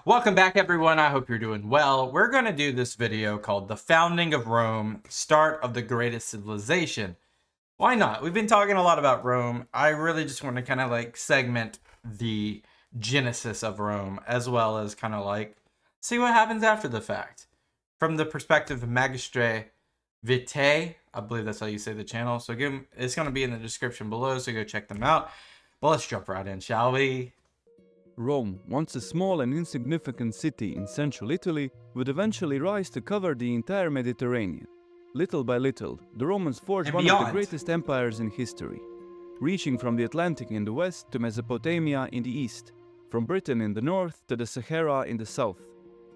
Welcome back, everyone. I hope you're doing well. We're going to do this video called The Founding of Rome, Start of the Greatest Civilization. Why not? We've been talking a lot about Rome. I really just want to kind of like segment the genesis of Rome as well as kind of like see what happens after the fact. From the perspective of Magistra Vitae, I believe that's how you say the channel. So it's going to be in the description below, so go check them out. But let's jump right in, shall we? Rome, once a small and insignificant city in central Italy, would eventually rise to cover the entire Mediterranean. Little by little, the Romans forged one of the greatest empires in history, reaching from the Atlantic in the west to Mesopotamia in the east, from Britain in the north to the Sahara in the south.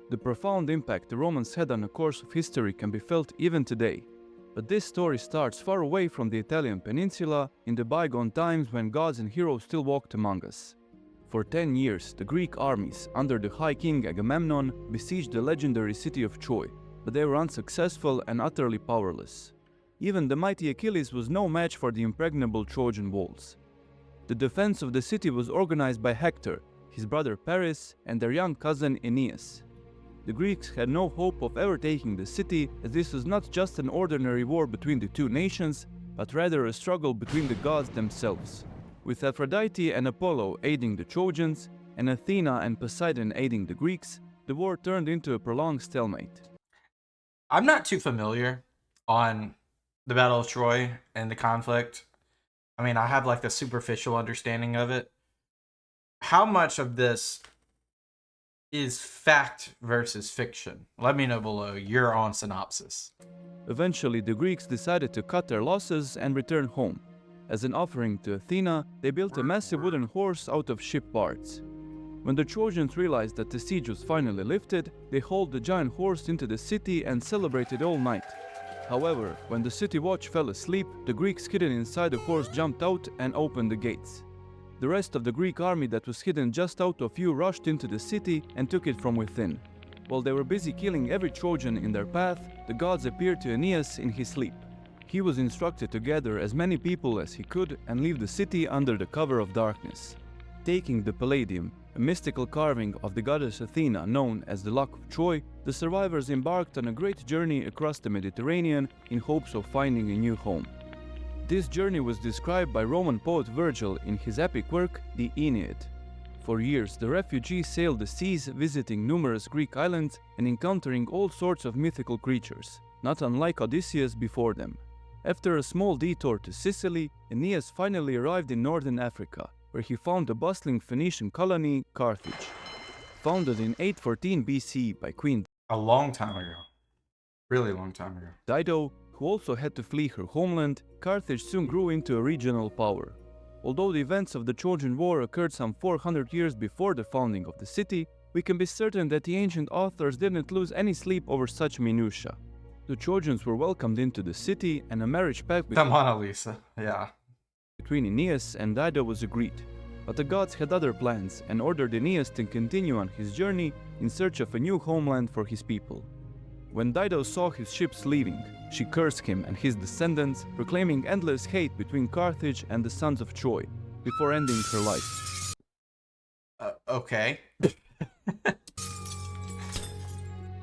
The profound impact the Romans had on the course of history can be felt even today. But this story starts far away from the Italian peninsula in the bygone times when gods and heroes still walked among us. For 10 years, the Greek armies, under the High King Agamemnon, besieged the legendary city of Troy, but they were unsuccessful and utterly powerless. Even the mighty Achilles was no match for the impregnable Trojan walls. The defense of the city was organized by Hector, his brother Paris, and their young cousin Aeneas. The Greeks had no hope of ever taking the city, as this was not just an ordinary war between the two nations, but rather a struggle between the gods themselves. With Aphrodite and Apollo aiding the Trojans, and Athena and Poseidon aiding the Greeks, the war turned into a prolonged stalemate. I'm not too familiar on the Battle of Troy and the conflict. I mean, I have like a superficial understanding of it. How much of this is fact versus fiction? Let me know below your own synopsis. Eventually, the Greeks decided to cut their losses and return home. As an offering to Athena, they built a massive wooden horse out of ship parts. When the Trojans realized that the siege was finally lifted, they hauled the giant horse into the city and celebrated all night. However, when the city watch fell asleep, the Greeks hidden inside the horse jumped out and opened the gates. The rest of the Greek army that was hidden just out of view rushed into the city and took it from within. While they were busy killing every Trojan in their path, the gods appeared to Aeneas in his sleep. He was instructed to gather as many people as he could and leave the city under the cover of darkness. Taking the Palladium, a mystical carving of the goddess Athena known as the Luck of Troy, the survivors embarked on a great journey across the Mediterranean in hopes of finding a new home. This journey was described by Roman poet Virgil in his epic work, the Aeneid. For years, the refugees sailed the seas, visiting numerous Greek islands and encountering all sorts of mythical creatures, not unlike Odysseus before them. After a small detour to Sicily, Aeneas finally arrived in northern Africa, where he found a bustling Phoenician colony, Carthage. Founded in 814 BC by Queen A long time ago. Really long time ago. Dido, who also had to flee her homeland, Carthage soon grew into a regional power. Although the events of the Trojan War occurred some 400 years before the founding of the city, we can be certain that the ancient authors didn't lose any sleep over such minutiae. The Trojans were welcomed into the city, and a marriage pact between Aeneas and Dido was agreed. But the gods had other plans and ordered Aeneas to continue on his journey in search of a new homeland for his people. When Dido saw his ships leaving, she cursed him and his descendants, proclaiming endless hate between Carthage and the sons of Troy, before ending her life. Okay.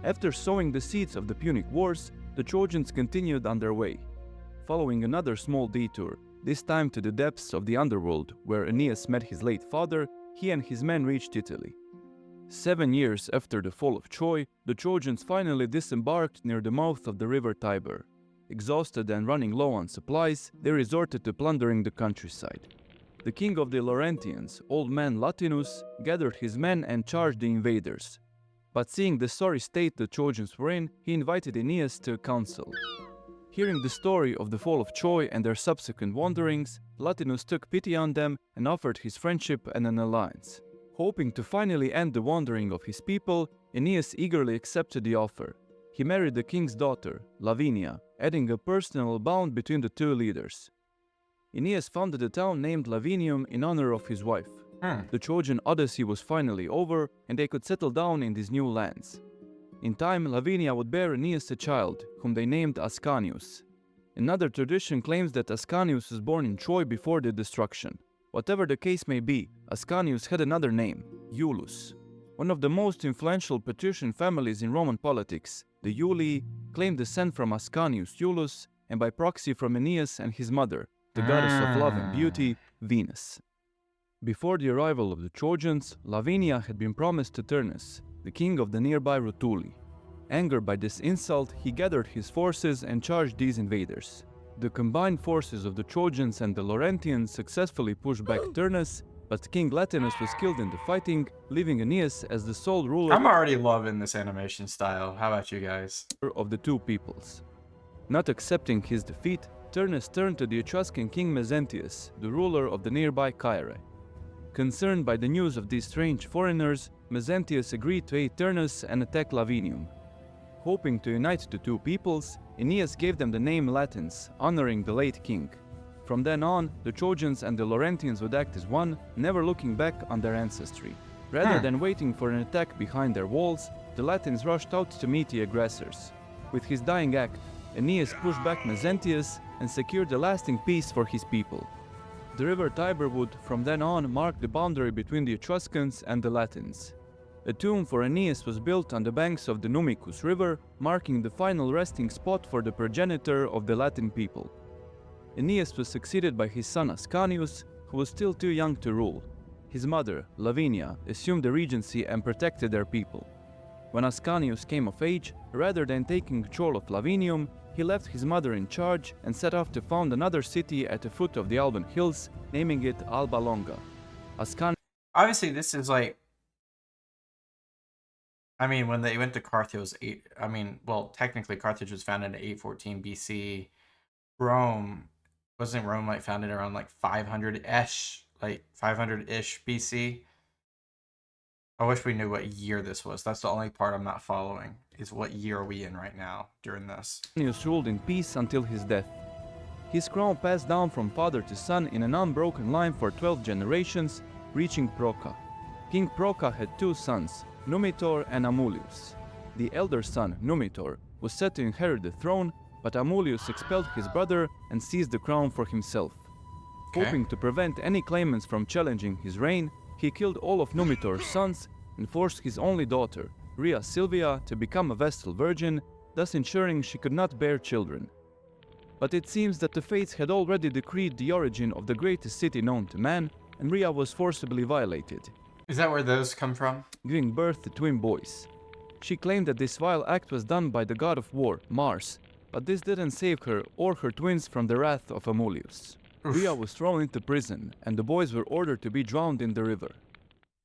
After sowing the seeds of the Punic Wars, the Trojans continued on their way. Following another small detour, this time to the depths of the underworld where Aeneas met his late father, he and his men reached Italy. 7 years after the fall of Troy, the Trojans finally disembarked near the mouth of the river Tiber. Exhausted and running low on supplies, they resorted to plundering the countryside. The king of the Laurentians, old man Latinus, gathered his men and charged the invaders. But seeing the sorry state the Trojans were in, he invited Aeneas to a council. Hearing the story of the fall of Troy and their subsequent wanderings, Latinus took pity on them and offered his friendship and an alliance. Hoping to finally end the wandering of his people, Aeneas eagerly accepted the offer. He married the king's daughter, Lavinia, adding a personal bond between the two leaders. Aeneas founded a town named Lavinium in honor of his wife. The Trojan Odyssey was finally over, and they could settle down in these new lands. In time, Lavinia would bear Aeneas a child, whom they named Ascanius. Another tradition claims that Ascanius was born in Troy before the destruction. Whatever the case may be, Ascanius had another name, Iulus. The Trojans, One of the most influential patrician families in Roman politics, the Iulii, claimed descent from Ascanius Iulus and by proxy from Aeneas and his mother, the goddess of love and beauty, Venus. Before the arrival of the Trojans, Lavinia had been promised to Turnus, the king of the nearby Rutuli. Angered by this insult, he gathered his forces and charged these invaders. The combined forces of the Trojans and the Laurentians successfully pushed back Turnus, but King Latinus was killed in the fighting, leaving Aeneas as the sole ruler I'm already loving this animation style. How about you guys? of the two peoples. Not accepting his defeat, Turnus turned to the Etruscan king Mezentius, the ruler of the nearby Caere. Concerned by the news of these strange foreigners, Mezentius agreed to aid Turnus and attack Lavinium. Hoping to unite the two peoples, Aeneas gave them the name Latins, honoring the late king. From then on, the Trojans and the Laurentians would act as one, never looking back on their ancestry. Rather than waiting for an attack behind their walls, the Latins rushed out to meet the aggressors. With his dying act, Aeneas pushed back Mezentius and secured a lasting peace for his people. The river Tiber would, from then on, mark the boundary between the Etruscans and the Latins. A tomb for Aeneas was built on the banks of the Numicus River, marking the final resting spot for the progenitor of the Latin people. Aeneas was succeeded by his son Ascanius, who was still too young to rule. His mother, Lavinia, assumed the regency and protected their people. When Ascanius came of age, rather than taking control of Lavinium, he left his mother in charge and set off to found another city at the foot of the Alban Hills, naming it Alba Longa. Obviously, this is like, I mean, when they went to Carthage, technically Carthage was founded in 814 BC. Wasn't Rome like founded around like 500-ish BC? I wish we knew what year this was. That's the only part I'm not following, is what year are we in right now during this? Ascanius ruled in peace until his death. His crown passed down from father to son in an unbroken line for 12 generations, reaching Procca. King Procca had two sons, Numitor and Amulius. The elder son, Numitor, was set to inherit the throne, but Amulius expelled his brother and seized the crown for himself. Okay. Hoping to prevent any claimants from challenging his reign, he killed all of Numitor's sons and forced his only daughter, Rhea Silvia, to become a Vestal virgin, thus ensuring she could not bear children. But it seems that the fates had already decreed the origin of the greatest city known to man, and Rhea was forcibly violated, Is that where those come from? giving birth to twin boys. She claimed that this vile act was done by the god of war, Mars, but this didn't save her or her twins from the wrath of Amulius. Rhea was thrown into prison, and the boys were ordered to be drowned in the river.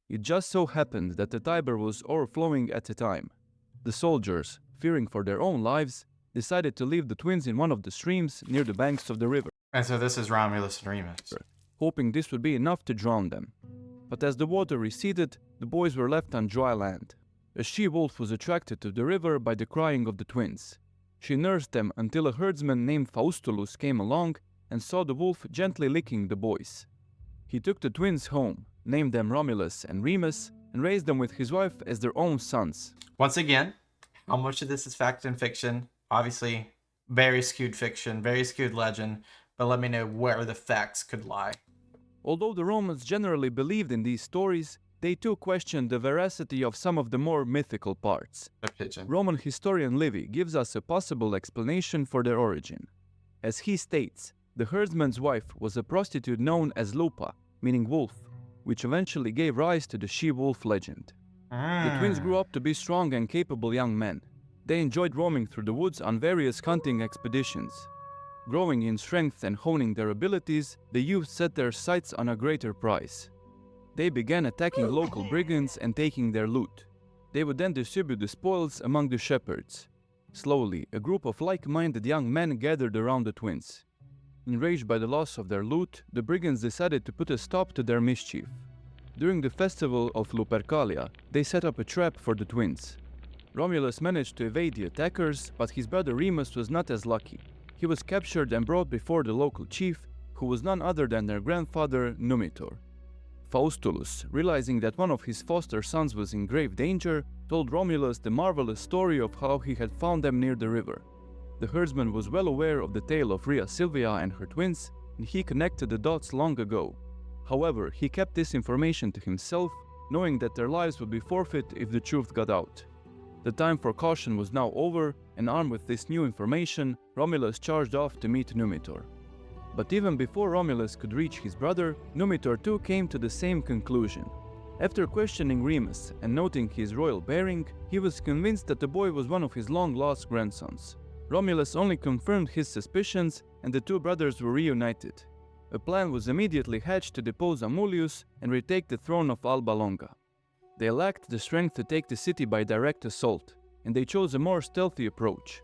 It just so happened that the Tiber was overflowing at the time. The soldiers, fearing for their own lives, decided to leave the twins in one of the streams near the banks of the river, And so this is Romulus and Remus. hoping this would be enough to drown them. But as the water receded, the boys were left on dry land. A she-wolf was attracted to the river by the crying of the twins. She nursed them until a herdsman named Faustulus came along and saw the wolf gently licking the boys. He took the twins home, named them Romulus and Remus, and raised them with his wife as their own sons. Once again, how much of this is fact and fiction? Obviously, very skewed fiction, very skewed legend, but let me know where the facts could lie. Although the Romans generally believed in these stories, they too questioned the veracity of some of the more mythical parts. The pigeon. Roman historian Livy gives us a possible explanation for their origin. As he states, the herdsman's wife was a prostitute known as Lupa, meaning wolf, which eventually gave rise to the she-wolf legend. The twins grew up to be strong and capable young men. They enjoyed roaming through the woods on various hunting expeditions. Growing in strength and honing their abilities, the youth set their sights on a greater prize. They began attacking local brigands and taking their loot. They would then distribute the spoils among the shepherds. Slowly, a group of like-minded young men gathered around the twins. Enraged by the loss of their loot, the brigands decided to put a stop to their mischief. During the festival of Lupercalia, they set up a trap for the twins. Romulus managed to evade the attackers, but his brother Remus was not as lucky. He was captured and brought before the local chief, who was none other than their grandfather Numitor. Faustulus, realizing that one of his foster sons was in grave danger, told Romulus the marvelous story of how he had found them near the river. The herdsman was well aware of the tale of Rhea Silvia and her twins, and he connected the dots long ago. However, he kept this information to himself, knowing that their lives would be forfeit if the truth got out. The time for caution was now over, and armed with this new information, Romulus charged off to meet Numitor. But even before Romulus could reach his brother, Numitor too came to the same conclusion. After questioning Remus and noting his royal bearing, he was convinced that the boy was one of his long-lost grandsons. Romulus only confirmed his suspicions, and the two brothers were reunited. A plan was immediately hatched to depose Amulius and retake the throne of Alba Longa. They lacked the strength to take the city by direct assault, and they chose a more stealthy approach.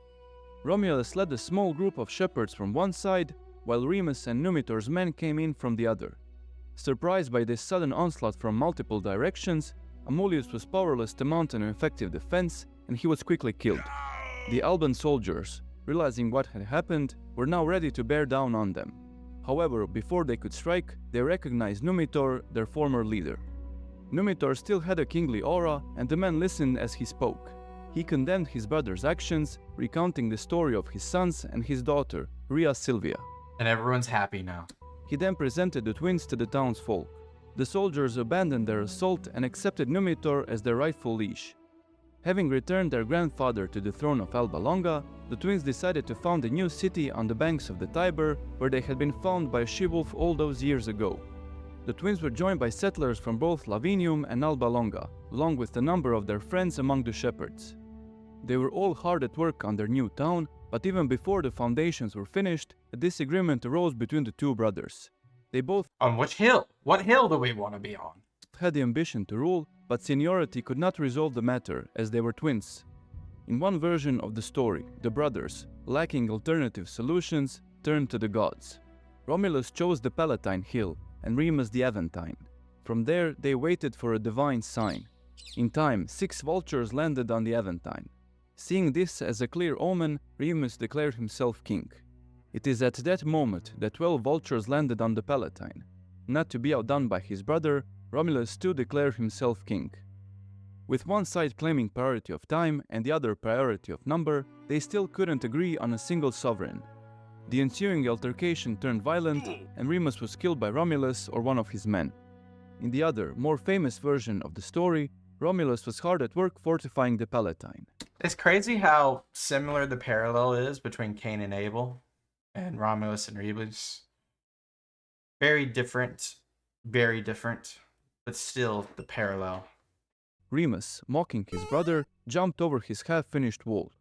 Romulus led a small group of shepherds from one side, while Remus and Numitor's men came in from the other. Surprised by this sudden onslaught from multiple directions, Amulius was powerless to mount an effective defense, and he was quickly killed. The Alban soldiers, realizing what had happened, were now ready to bear down on them. However, before they could strike, they recognized Numitor, their former leader. Numitor still had a kingly aura, and the men listened as he spoke. He condemned his brother's actions, recounting the story of his sons and his daughter, Rhea Silvia. And everyone's happy now. He then presented the twins to the townsfolk. The soldiers abandoned their assault and accepted Numitor as their rightful liege. Having returned their grandfather to the throne of Alba Longa, the twins decided to found a new city on the banks of the Tiber, where they had been found by a she-wolf all those years ago. The twins were joined by settlers from both Lavinium and Alba Longa, along with a number of their friends among the shepherds. They were all hard at work on their new town, but even before the foundations were finished, a disagreement arose between the two brothers. They both On which hill? What hill do we want to be on? had the ambition to rule, but seniority could not resolve the matter as they were twins. In one version of the story, the brothers, lacking alternative solutions, turned to the gods. Romulus chose the Palatine Hill and Remus the Aventine. From there, they waited for a divine sign. In time, 6 vultures landed on the Aventine. Seeing this as a clear omen, Remus declared himself king. It is at that moment that 12 vultures landed on the Palatine. Not to be outdone by his brother, Romulus too declared himself king. With one side claiming priority of time and the other priority of number, they still couldn't agree on a single sovereign. The ensuing altercation turned violent, and Remus was killed by Romulus or one of his men. In the other, more famous version of the story, Romulus was hard at work fortifying the Palatine. It's crazy how similar the parallel is between Cain and Abel and Romulus and Remus. Very different, but still the parallel. Remus, mocking his brother, jumped over his half-finished wall.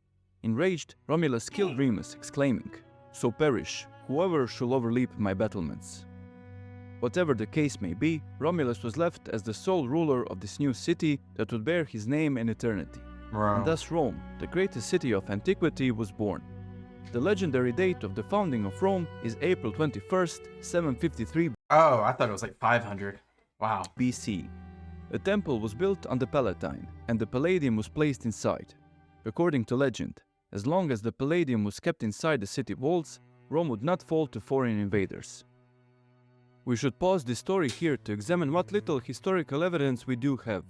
Enraged, Romulus killed Remus, exclaiming, "So perish, whoever shall overleap my battlements." Whatever the case may be, Romulus was left as the sole ruler of this new city that would bear his name in eternity. Rome. And thus Rome, the greatest city of antiquity, was born. The legendary date of the founding of Rome is April 21st, 753 Oh, I thought it was like 500. Wow. BC. A temple was built on the Palatine, and the Palladium was placed inside. According to legend, as long as the Palladium was kept inside the city walls, Rome would not fall to foreign invaders. We should pause this story here to examine what little historical evidence we do have.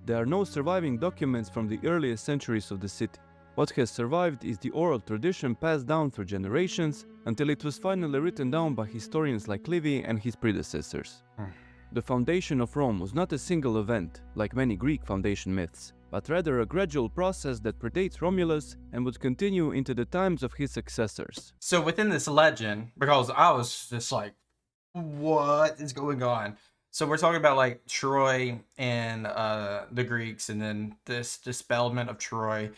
There are no surviving documents from the earliest centuries of the city. What has survived is the oral tradition passed down through generations until it was finally written down by historians like Livy and his predecessors. The foundation of Rome was not a single event, like many Greek foundation myths, but rather a gradual process that predates Romulus and would continue into the times of his successors. So within this legend, because I was just like, what is going on? So we're talking about like Troy and the Greeks, and then this dispelment of Troy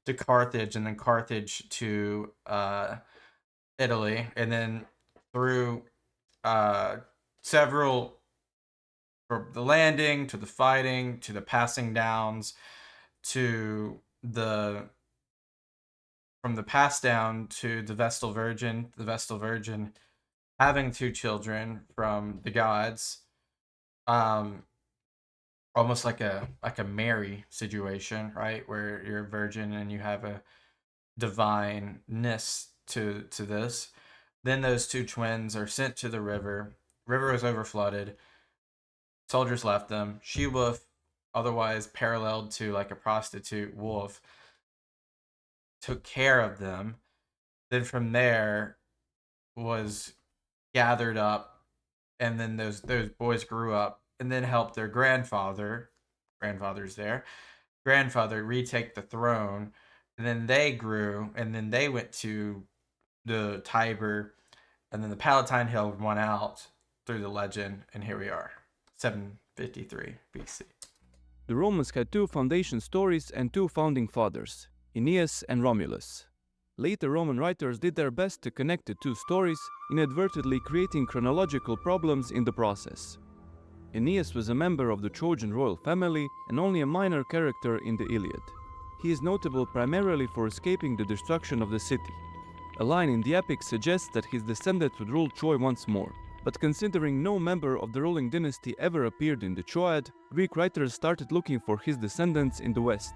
to Carthage, and then Carthage to Italy, and then through several, from the landing to the fighting to the passing downs to the, from the pass down to the Vestal Virgin having 2 children from the gods, almost like a Mary situation, right, where you're a virgin and you have a divineness to this. Then those 2 twins are sent to the river. River is overflooded. Soldiers left them. She-wolf, otherwise paralleled to like a prostitute wolf, took care of them. Then from there was gathered up, and then those boys grew up and then helped their grandfather grandfathers there. Grandfather retake the throne, and then they grew, and then they went to the Tiber, and then the Palatine Hill won out through the legend, and here we are, 753 BC. The Romans had two foundation stories and two founding fathers, Aeneas and Romulus. Later Roman writers did their best to connect the two stories, inadvertently creating chronological problems in the process. Aeneas was a member of the Trojan royal family and only a minor character in the Iliad. He is notable primarily for escaping the destruction of the city. A line in the epic suggests that his descendants would rule Troy once more. But considering no member of the ruling dynasty ever appeared in the Troad, Greek writers started looking for his descendants in the West.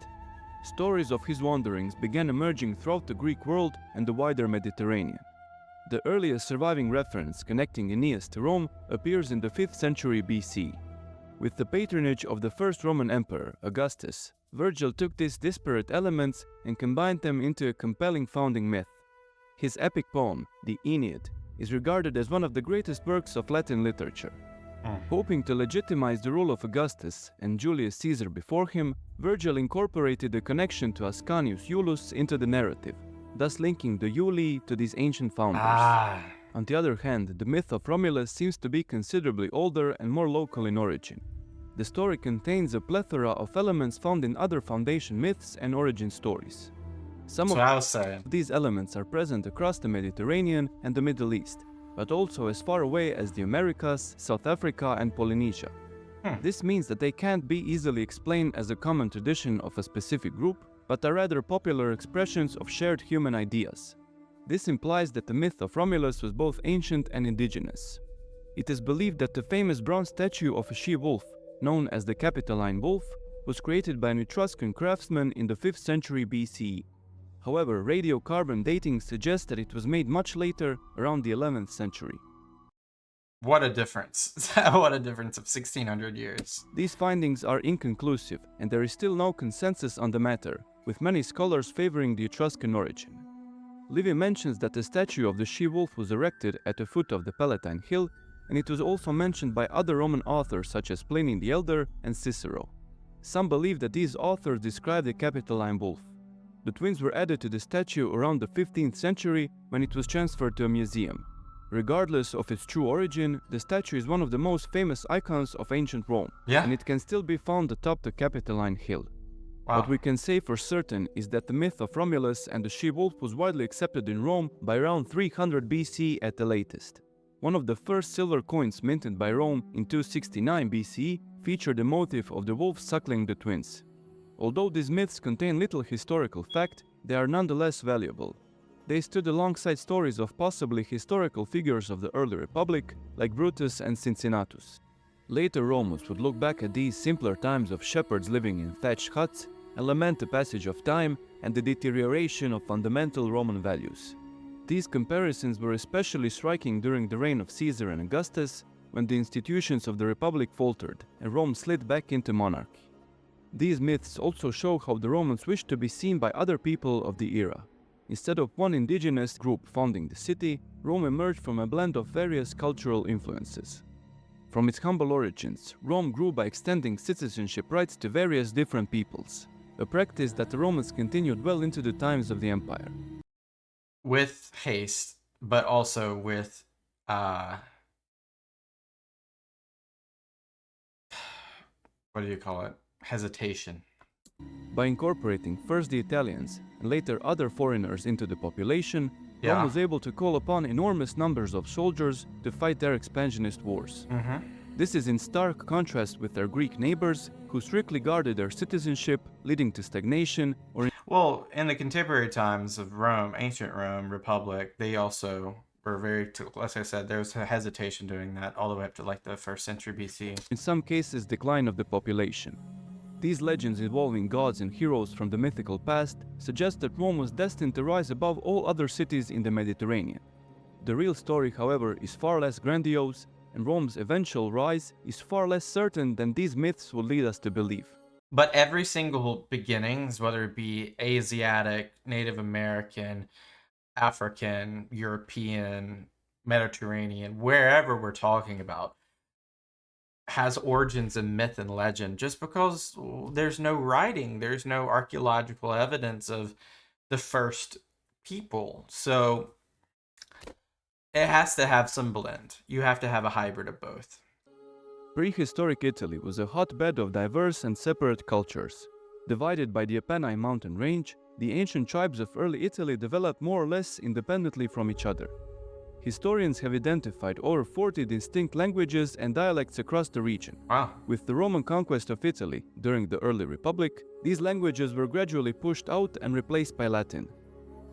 Stories of his wanderings began emerging throughout the Greek world and the wider Mediterranean. The earliest surviving reference connecting Aeneas to Rome appears in the 5th century BC. With the patronage of the first Roman emperor, Augustus, Virgil took these disparate elements and combined them into a compelling founding myth. His epic poem, the Aeneid, is regarded as one of the greatest works of Latin literature. Hoping to legitimize the rule of Augustus and Julius Caesar before him, Virgil incorporated a connection to Ascanius Iulus into the narrative, thus linking the Iuli to these ancient founders. On the other hand, the myth of Romulus seems to be considerably older and more local in origin. The story contains a plethora of elements found in other foundation myths and origin stories. Some of these elements are present across the Mediterranean and the Middle East, but also as far away as the Americas, South Africa, and Polynesia. This means that they can't be easily explained as a common tradition of a specific group, but are rather popular expressions of shared human ideas. This implies that the myth of Romulus was both ancient and indigenous. It is believed that the famous bronze statue of a she-wolf, known as the Capitoline wolf, was created by an Etruscan craftsman in the 5th century BCE. However, radiocarbon dating suggests that it was made much later, around the 11th century. What a difference. What a difference of 1600 years. These findings are inconclusive, and there is still no consensus on the matter, with many scholars favoring the Etruscan origin. Livy mentions that the statue of the she-wolf was erected at the foot of the Palatine Hill, and it was also mentioned by other Roman authors such as Pliny the Elder and Cicero. Some believe that these authors describe the Capitoline wolf. The twins were added to the statue around the 15th century when it was transferred to a museum. Regardless of its true origin, the statue is one of the most famous icons of ancient Rome, and it can still be found atop the Capitoline Hill. What we can say for certain is that the myth of Romulus and the she-wolf was widely accepted in Rome by around 300 BC at the latest. One of the first silver coins minted by Rome in 269 BCE featured the motif of the wolf suckling the twins. Although these myths contain little historical fact, they are nonetheless valuable. They stood alongside stories of possibly historical figures of the early Republic, like Brutus and Cincinnatus. Later Romans would look back at these simpler times of shepherds living in thatched huts and lament the passage of time and the deterioration of fundamental Roman values. These comparisons were especially striking during the reign of Caesar and Augustus, when the institutions of the Republic faltered and Rome slid back into monarchy. These myths also show how the Romans wished to be seen by other people of the era. Instead of one indigenous group founding the city, Rome emerged from a blend of various cultural influences. From its humble origins, Rome grew by extending citizenship rights to various different peoples, a practice that the Romans continued well into the times of the empire. With haste, but also with what do you call it? Hesitation. By incorporating first the Italians and later other foreigners into the population, Rome was able to call upon enormous numbers of soldiers to fight their expansionist wars. This is in stark contrast with their Greek neighbors, who strictly guarded their citizenship, leading to stagnation or... Well, in the contemporary times of Rome, ancient Rome, Republic, they also were very, as I said, there was a hesitation doing that all the way up to like the 1st century BC. In some cases, decline of the population. These legends involving gods and heroes from the mythical past suggest that Rome was destined to rise above all other cities in the Mediterranean. The real story, however, is far less grandiose, and Rome's eventual rise is far less certain than these myths would lead us to believe. But every single beginnings, whether it be Asiatic, Native American, African, European, Mediterranean, wherever we're talking about, has origins in myth and legend just because there's no writing, there's no archaeological evidence of the first people. So it has to have some blend. You have to have a hybrid of both. Prehistoric Italy was a hotbed of diverse and separate cultures. Divided by the Apennine mountain range, the ancient tribes of early Italy developed more or less independently from each other. Historians have identified over 40 distinct languages and dialects across the region. Wow. With the Roman conquest of Italy during the early Republic, these languages were gradually pushed out and replaced by Latin.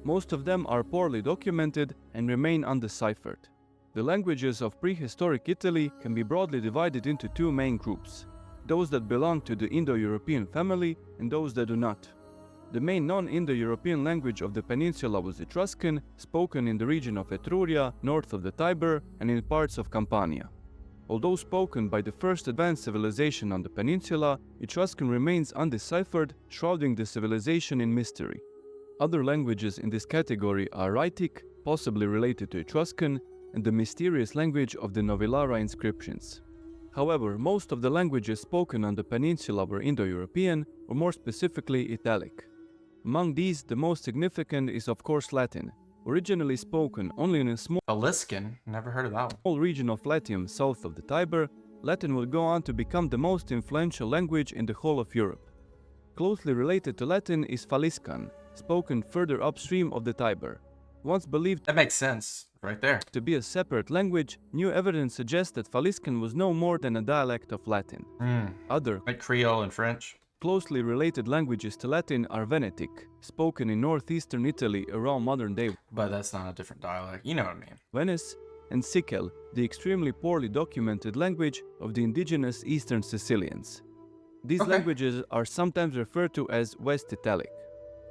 Most of them are poorly documented and remain undeciphered. The languages of prehistoric Italy can be broadly divided into two main groups: those that belong to the Indo-European family and those that do not. The main non-Indo-European language of the peninsula was Etruscan, spoken in the region of Etruria, north of the Tiber, and in parts of Campania. Although spoken by the first advanced civilization on the peninsula, Etruscan remains undeciphered, shrouding the civilization in mystery. Other languages in this category are Rhaetic, possibly related to Etruscan, and the mysterious language of the Novillara inscriptions. However, most of the languages spoken on the peninsula were Indo-European, or more specifically Italic. Among these, the most significant is of course Latin, originally spoken only in a small Eliscan, never heard of that one. region of Latium south of the Tiber. Latin would go on to become the most influential language in the whole of Europe. Closely related to Latin is Faliscan, spoken further upstream of the Tiber. Once believed That makes sense, right there. to be a separate language, new evidence suggests that Faliscan was no more than a dialect of Latin. Other Like Creole and French. closely related languages to Latin are Venetic, spoken in northeastern Italy around modern-day But that's not a different dialect. You know what I mean. Venice, and Sicel, the extremely poorly documented language of the indigenous Eastern Sicilians. These Okay. languages are sometimes referred to as West Italic.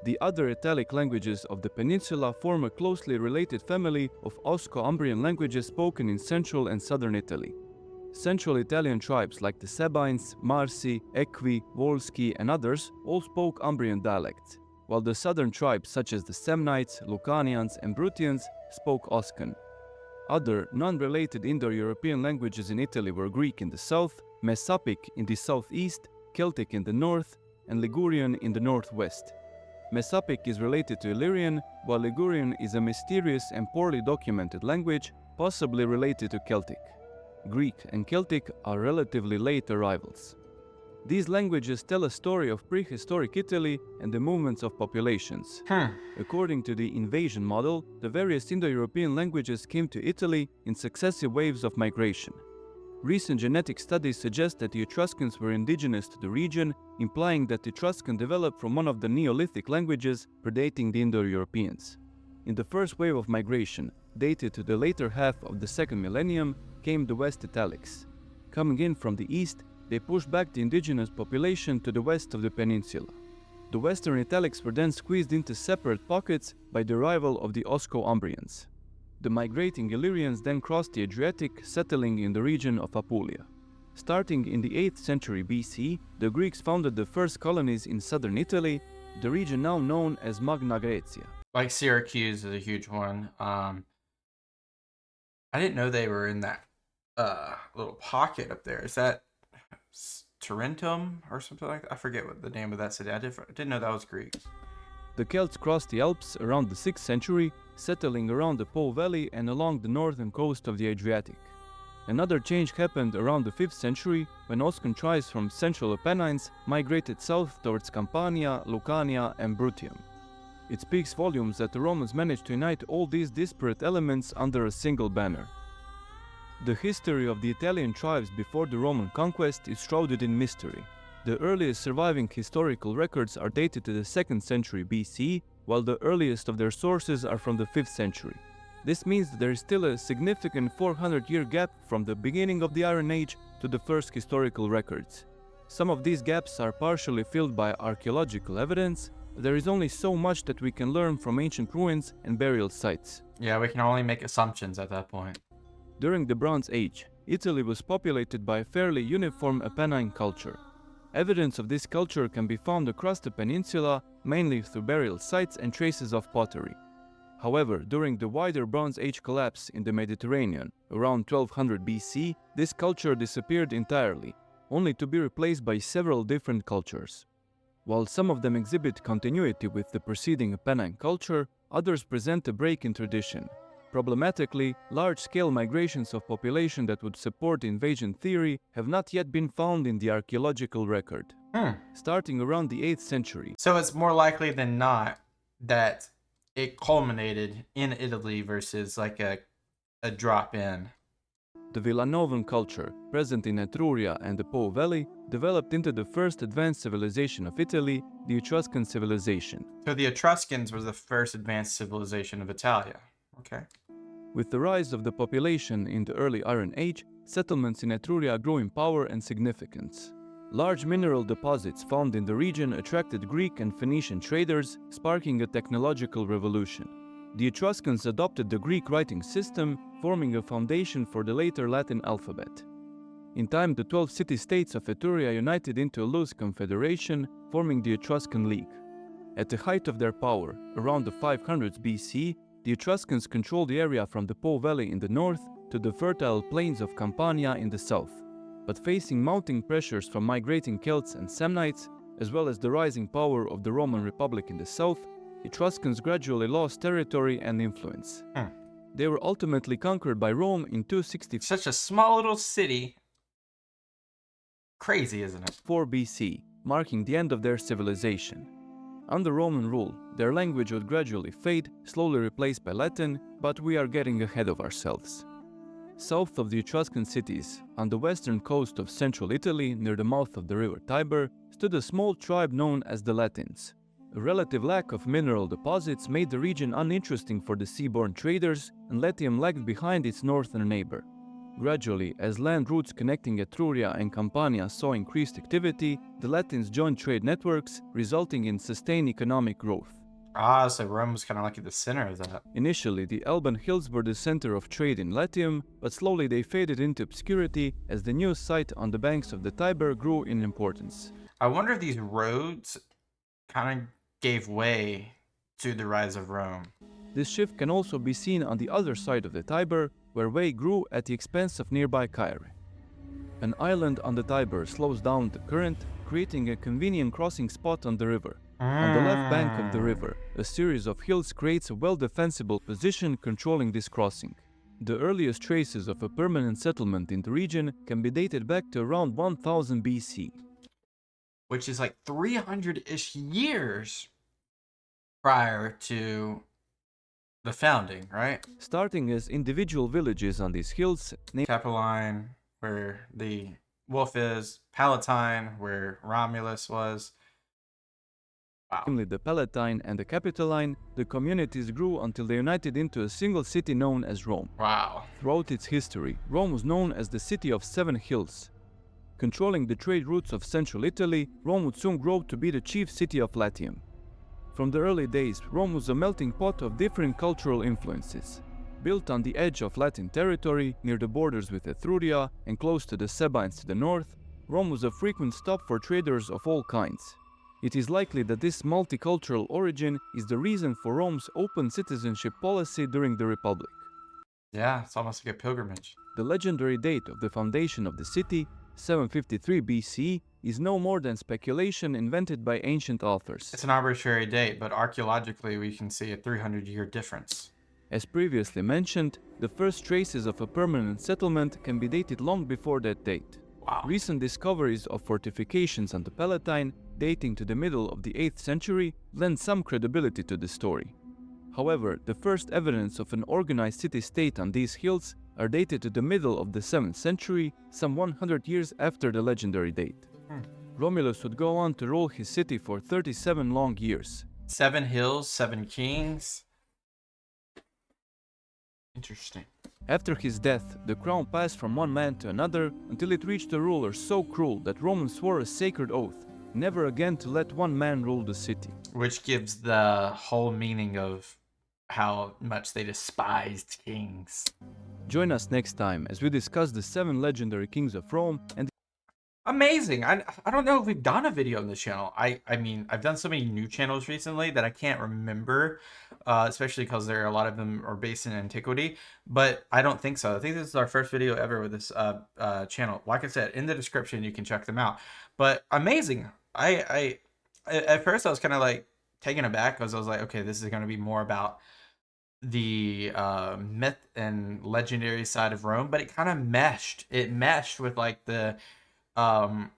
The other Italic languages of the peninsula form a closely related family of Osco-Umbrian languages spoken in central and southern Italy. Central Italian tribes like the Sabines, Marsi, Equi, Volsci, and others all spoke Umbrian dialects, while the southern tribes such as the Samnites, Lucanians, and Bruttians spoke Oscan. Other, non-related Indo-European languages in Italy were Greek in the south, Mesopic in the southeast, Celtic in the north, and Ligurian in the northwest. Mesopic is related to Illyrian, while Ligurian is a mysterious and poorly documented language, possibly related to Celtic. Greek and Celtic are relatively late arrivals. These languages tell a story of prehistoric Italy and the movements of populations. According to the invasion model, the various Indo-European languages came to Italy in successive waves of migration. Recent genetic studies suggest that the Etruscans were indigenous to the region, implying that Etruscan developed from one of the Neolithic languages predating the Indo-Europeans. In the first wave of migration, dated to the later half of the second millennium, came the West Italics. Coming in from the east, they pushed back the indigenous population to the west of the peninsula. The Western Italics were then squeezed into separate pockets by the arrival of the Osco-Umbrians. The migrating Illyrians then crossed the Adriatic, settling in the region of Apulia. Starting in the 8th century BC, the Greeks founded the first colonies in southern Italy, the region now known as Magna Graecia. Like Syracuse is a huge one. I didn't know they were in that little pocket up there. Is that Tarentum or something like that? I forget what the name of that city. I didn't know that was Greek. The Celts crossed the Alps around the 6th century, settling around the Po Valley and along the northern coast of the Adriatic. Another change happened around the 5th century when Oscan tribes from central Apennines migrated south towards Campania, Lucania, and Bruttium. It speaks volumes that the Romans managed to unite all these disparate elements under a single banner. The history of the Italian tribes before the Roman conquest is shrouded in mystery. The earliest surviving historical records are dated to the 2nd century BC, while the earliest of their sources are from the 5th century. This means that there is still a significant 400-year gap from the beginning of the Iron Age to the first historical records. Some of these gaps are partially filled by archaeological evidence, but there is only so much that we can learn from ancient ruins and burial sites. Yeah, we can only make assumptions at that point. During the Bronze Age, Italy was populated by a fairly uniform Apennine culture. Evidence of this culture can be found across the peninsula, mainly through burial sites and traces of pottery. However, during the wider Bronze Age collapse in the Mediterranean around 1200 BC, this culture disappeared entirely, only to be replaced by several different cultures. While some of them exhibit continuity with the preceding Apennine culture, others present a break in tradition. Problematically, large-scale migrations of population that would support invasion theory have not yet been found in the archaeological record. Starting around the 8th century. So it's more likely than not that it culminated in Italy versus like a drop in. The Villanovan culture, present in Etruria and the Po Valley, developed into the first advanced civilization of Italy, the Etruscan civilization. So the Etruscans was the first advanced civilization of Italia. Okay. With the rise of the population in the early Iron Age, settlements in Etruria grew in power and significance. Large mineral deposits found in the region attracted Greek and Phoenician traders, sparking a technological revolution. The Etruscans adopted the Greek writing system, forming a foundation for the later Latin alphabet. In time, the 12 city-states of Etruria united into a loose confederation, forming the Etruscan League. At the height of their power, around the 500s BC, the Etruscans controlled the area from the Po Valley in the north to the fertile plains of Campania in the south. But facing mounting pressures from migrating Celts and Samnites, as well as the rising power of the Roman Republic in the south, Etruscans gradually lost territory and influence. They were ultimately conquered by Rome in 264 Such a small little city. Crazy, isn't it? BC, marking the end of their civilization. Under Roman rule, their language would gradually fade, slowly replaced by Latin, but we are getting ahead of ourselves. South of the Etruscan cities, on the western coast of central Italy near the mouth of the river Tiber, stood a small tribe known as the Latins. A relative lack of mineral deposits made the region uninteresting for the seaborne traders, and Latium lagged behind its northern neighbor. Gradually, as land routes connecting Etruria and Campania saw increased activity, the Latins joined trade networks, resulting in sustained economic growth. So Rome was kind of like at the center of that. Initially, the Alban Hills were the center of trade in Latium, but slowly they faded into obscurity as the new site on the banks of the Tiber grew in importance. I wonder if these roads kind of gave way to the rise of Rome. This shift can also be seen on the other side of the Tiber, where way grew at the expense of nearby Caere. An island on the Tiber slows down the current, creating a convenient crossing spot on the river. On the left bank of the river, a series of hills creates a well-defensible position controlling this crossing. The earliest traces of a permanent settlement in the region can be dated back to around 1000 BC. Which is like 300-ish years prior to the founding, right? Starting as individual villages on these hills, named Capitoline, where the wolf is, Palatine, where Romulus was. Wow. namely the Palatine and the Capitoline, the communities grew until they united into a single city known as Rome. Wow. Throughout its history, Rome was known as the City of Seven Hills. Controlling the trade routes of central Italy, Rome would soon grow to be the chief city of Latium. From the early days, Rome was a melting pot of different cultural influences. Built on the edge of Latin territory, near the borders with Etruria and close to the Sabines to the north, Rome was a frequent stop for traders of all kinds. It is likely that this multicultural origin is the reason for Rome's open citizenship policy during the Republic. Yeah, it's almost like a pilgrimage. The legendary date of the foundation of the city, 753 BC, is no more than speculation invented by ancient authors. It's an arbitrary date, but archaeologically we can see a 300-year difference. As previously mentioned, the first traces of a permanent settlement can be dated long before that date. Wow. Recent discoveries of fortifications on the Palatine, dating to the middle of the 8th century, lend some credibility to the story. However, the first evidence of an organized city-state on these hills are dated to the middle of the 7th century, some 100 years after the legendary date. Romulus would go on to rule his city for 37 long years. 7 hills, 7 kings. Interesting. After his death, the crown passed from one man to another until it reached a ruler so cruel that Romans swore a sacred oath, never again to let one man rule the city. Which gives the whole meaning of how much they despised kings. Join us next time as we discuss the 7 legendary kings of Rome and Amazing. I don't know if we've done a video on this channel. I mean, I've done so many new channels recently that I can't remember, especially because there are a lot of them are based in antiquity, but I don't think so. I think this is our first video ever with this channel. Like I said, in the description, you can check them out. But amazing. At first I was kind of like taken aback because I was like, okay, this is going to be more about the myth and legendary side of Rome, but it kind of meshed. It meshed um,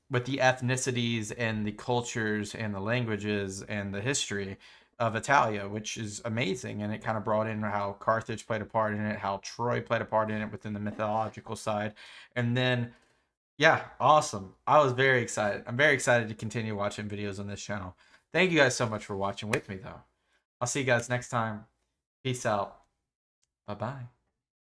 with the ethnicities and the cultures and the languages and the history of Italia, which is amazing. And it kind of brought in how Carthage played a part in it, how Troy played a part in it within the mythological side. And then, yeah, awesome. I was very excited. I'm very excited to continue watching videos on this channel. Thank you guys so much for watching with me, though. I'll see you guys next time. Peace out. Bye bye.